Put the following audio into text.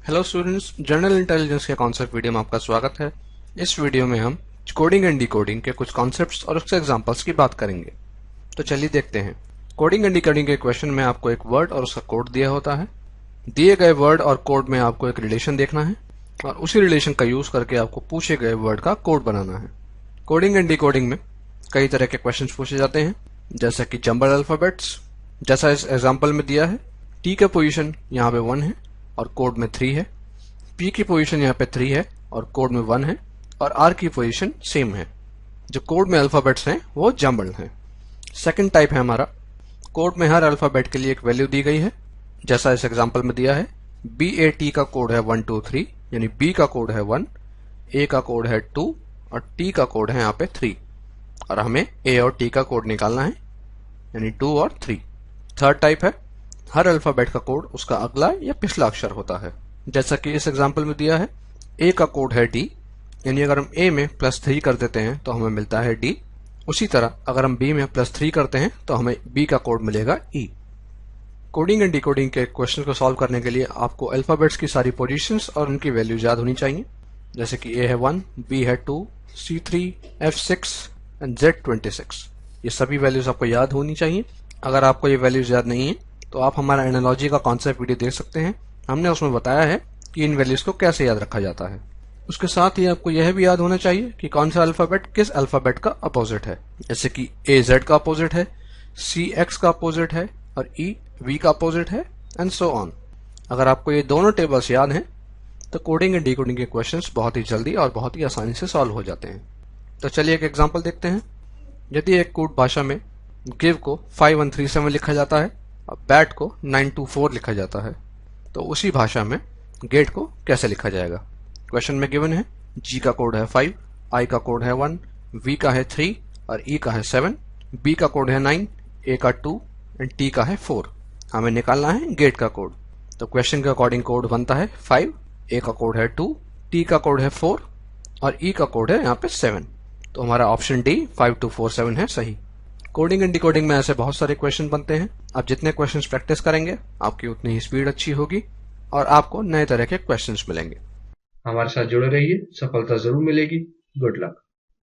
Hello students, general intelligence के concept video में आपका स्वागत है। इस वीडियो में हम कोडिंग एंड डिकोडिंग के कुछ कॉन्सेप्ट्स और उसके एग्जांपल्स की बात करेंगे। तो चलिए देखते हैं। कोडिंग एंड डिकोडिंग के क्वेश्चन में आपको एक वर्ड और उसका कोड दिया होता है। दिए गए वर्ड और कोड में आपको एक रिलेशन देखना है और उसी रिलेशन का यूज करके आपको पूछे गए वर्ड का कोड बनाना है। कोडिंग एंड डिकोडिंग में कई तरह के क्वेश्चन पूछे जाते हैं, जैसा कि जंबल अल्फाबेट्स, जैसा इस एग्जाम्पल में दिया है। टी का पोजीशन यहाँ पे 1 है और कोड में 3 है। पी की पोजीशन यहाँ पे 3 है और कोड में 1 है और आर की पोजीशन सेम है। जो कोड में अल्फाबेट्स हैं वो जंबल हैं। सेकंड टाइप है हमारा, कोड में हर अल्फाबेट के लिए एक वैल्यू दी गई है, जैसा इस एग्जांपल में दिया है। बी ए टी का कोड है 1 2 3, यानी बी का कोड है 1, ए का कोड है 2 और टी का कोड है यहाँ पे 3 और हमें ए और टी का कोड निकालना है, यानी 2 और 3। थर्ड टाइप है, हर अल्फाबेट का कोड उसका अगला या पिछला अक्षर होता है, जैसा कि इस एग्जांपल में दिया है। ए का कोड है डी, यानी अगर हम ए में +3 कर देते हैं तो हमें मिलता है डी। उसी तरह अगर हम बी में +3 करते हैं तो हमें बी का कोड मिलेगा ई। कोडिंग एंड डिकोडिंग के क्वेश्चन को सॉल्व करने के लिए आपको अल्फाबेट्स की सारी पोजीशंस और उनकी वैल्यूज याद होनी चाहिए, जैसे कि ए है 1, बी है 2, सी 3, एफ 6 एंड जेड 26। ये सभी वैल्यूज आपको याद होनी चाहिए। अगर आपको ये वैल्यूज याद नहीं है तो आप हमारा एनालॉजी का कॉन्सेप्ट वीडियो देख सकते हैं। हमने उसमें बताया है कि इन वैल्यूज को कैसे याद रखा जाता है। उसके साथ ही आपको यह भी याद होना चाहिए कि कौन सा अल्फाबेट किस अल्फाबेट का अपोजिट है, जैसे कि ए जेड का अपोजिट है, सी एक्स का अपोजिट है और ई वी का अपोजिट है एंड सो ऑन। अगर आपको ये दोनों टेबल्स याद हैं तो कोडिंग एंड डिकोडिंग के क्वेश्चंस बहुत ही जल्दी और बहुत ही आसानी से सॉल्व हो जाते हैं। तो चलिए एक एग्जाम्पल देखते हैं। यदि एक कोड भाषा में गिव को 5137 लिखा जाता है और बैट को 924 लिखा जाता है, तो उसी भाषा में गेट को कैसे लिखा जाएगा। क्वेश्चन में गिवन है जी का कोड है 5, आई का कोड है 1, वी का है 3 और ई का है 7, बी का कोड है 9, ए का 2 एंड टी का है 4। हमें निकालना है गेट का कोड। तो क्वेश्चन के अकॉर्डिंग कोड बनता है 5, ए का कोड है 2, टी का कोड है 4 और ई का कोड है यहाँ पे 7। तो हमारा ऑप्शन डी 5247 है सही। कोडिंग एंड डिकोडिंग में ऐसे बहुत सारे क्वेश्चन बनते हैं। आप जितने क्वेश्चंस प्रैक्टिस करेंगे आपकी उतनी ही स्पीड अच्छी होगी और आपको नए तरह के क्वेश्चंस मिलेंगे। हमारे साथ जुड़े रहिए, सफलता जरूर मिलेगी। Good luck.